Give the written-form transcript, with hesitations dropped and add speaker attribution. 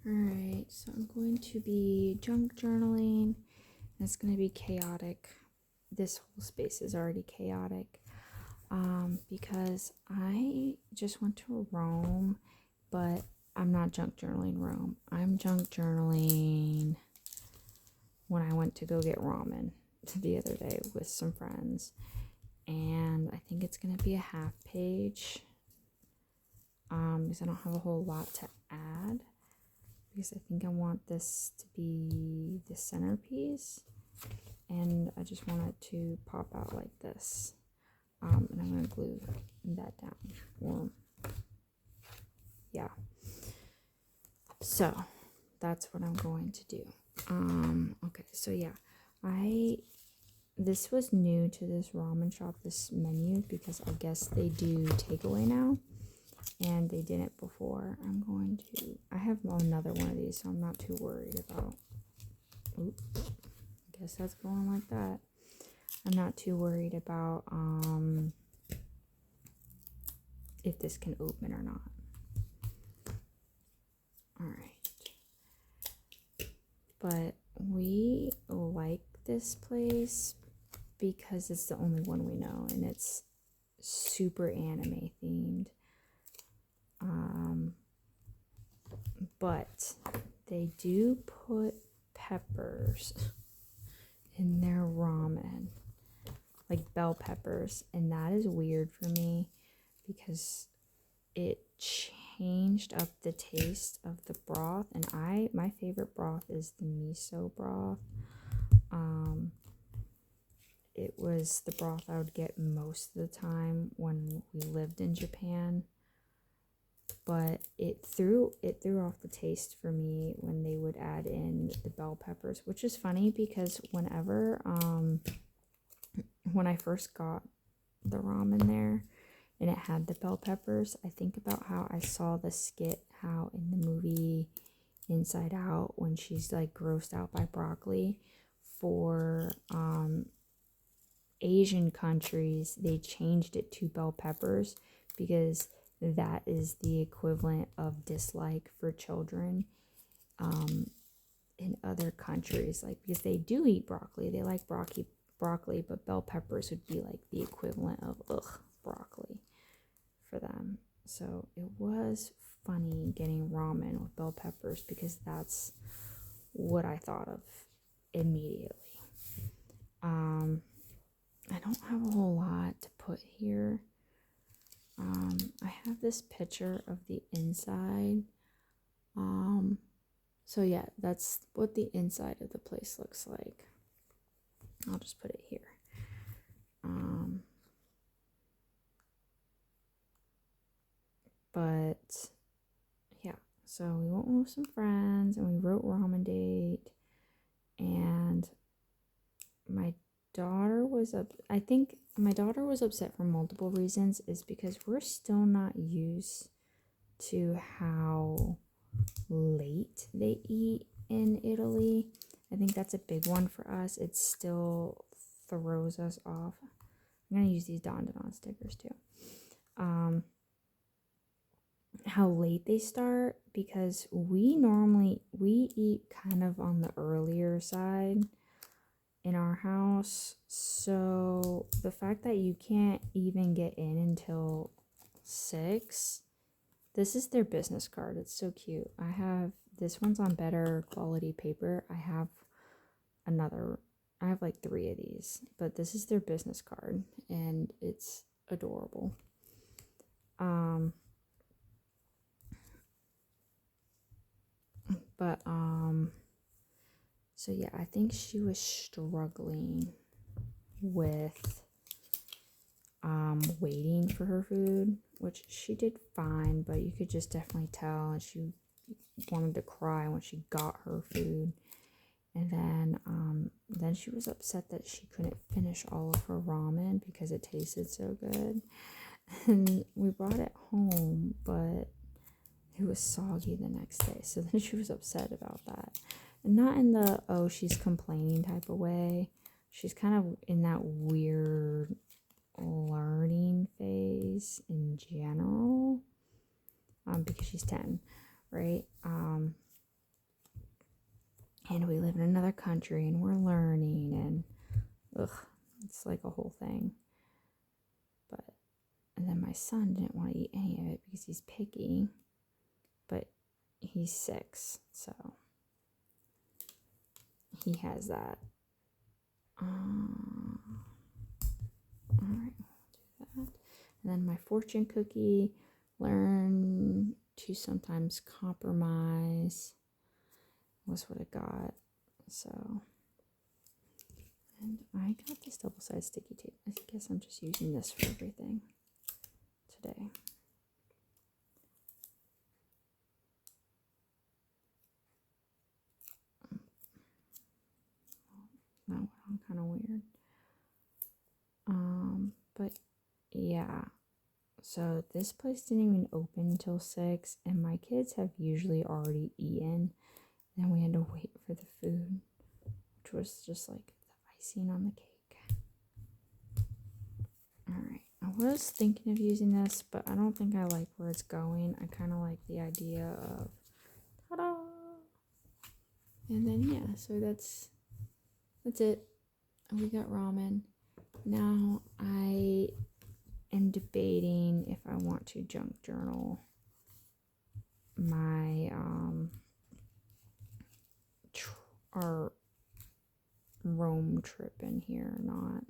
Speaker 1: Alright, so I'm going to be junk journaling. It's going to be chaotic. This whole space is already chaotic. Because I just went to Rome, but I'm not junk journaling Rome. I'm junk journaling when I went to go get ramen the other day with some friends. And I think it's going to be a half page. Because I don't have a whole lot to add. Because I think I want this to be the centerpiece, and I just want it to pop out like this. And I'm going to glue that down, or yeah, so that's what I'm going to do. Okay, so yeah, this was new to this ramen shop, this menu, because I guess they do takeaway now. And they didn't before. I have another one of these, so I'm not too worried about, oops, I guess that's going like that. I'm not too worried about, if this can open or not. Alright. But we like this place because it's the only one we know, and it's super anime themed. But they do put peppers in their ramen, like bell peppers, and that is weird for me because it changed up the taste of the broth. And my favorite broth is the miso broth. It was the broth I would get most of the time when we lived in Japan. But it threw off the taste for me when they would add in the bell peppers, which is funny because whenever when I first got the ramen there and it had the bell peppers, I think about how I saw the skit, how in the movie Inside Out, when she's like grossed out by broccoli, for Asian countries they changed it to bell peppers because that is the equivalent of dislike for children in other countries, like, because they do eat broccoli, they like broccoli, but bell peppers would be like the equivalent of broccoli for them. So it was funny getting ramen with bell peppers because that's what I thought of immediately. I don't have a whole lot to put here. I have this picture of the inside. So yeah, that's what the inside of the place looks like. I'll just put it here. But yeah, so we went with some friends and we wrote ramen date, and my daughter was I think my daughter was upset for multiple reasons, is because we're still not used to how late they eat in Italy. I think that's a big one for us. It still throws us off. I'm gonna use these Don stickers too. How late they start, because we eat kind of on the earlier side in our house. So the fact that you can't even get in until 6, this is their business card. It's so cute. This one's on better quality paper. I have like 3 of these, but this is their business card and it's adorable. So yeah, I think she was struggling with waiting for her food, which she did fine, but you could just definitely tell, and she wanted to cry when she got her food. And then she was upset that she couldn't finish all of her ramen because it tasted so good. And we brought it home, but it was soggy the next day. So then she was upset about that. And not in the, oh, she's complaining type of way. She's kind of in that weird learning phase in general. Because she's 10, right? and we live in another country and we're learning, and it's like a whole thing. And then my son didn't want to eat any of it because he's picky, but he's 6, so he has that. Alright, do that. And then my fortune cookie, learn to sometimes compromise, was what I got. So, and I got this double-sided sticky tape. I guess I'm just using this for everything today. That went on kind of weird. But yeah. So this place didn't even open until 6, and my kids have usually already eaten. And we had to wait for the food, which was just like the icing on the cake. Alright, I was thinking of using this, but I don't think I like where it's going. I kind of like the idea of ta-da! And then yeah, so that's it. We got ramen. Now I am debating if I want to junk journal my our Rome trip in here or not.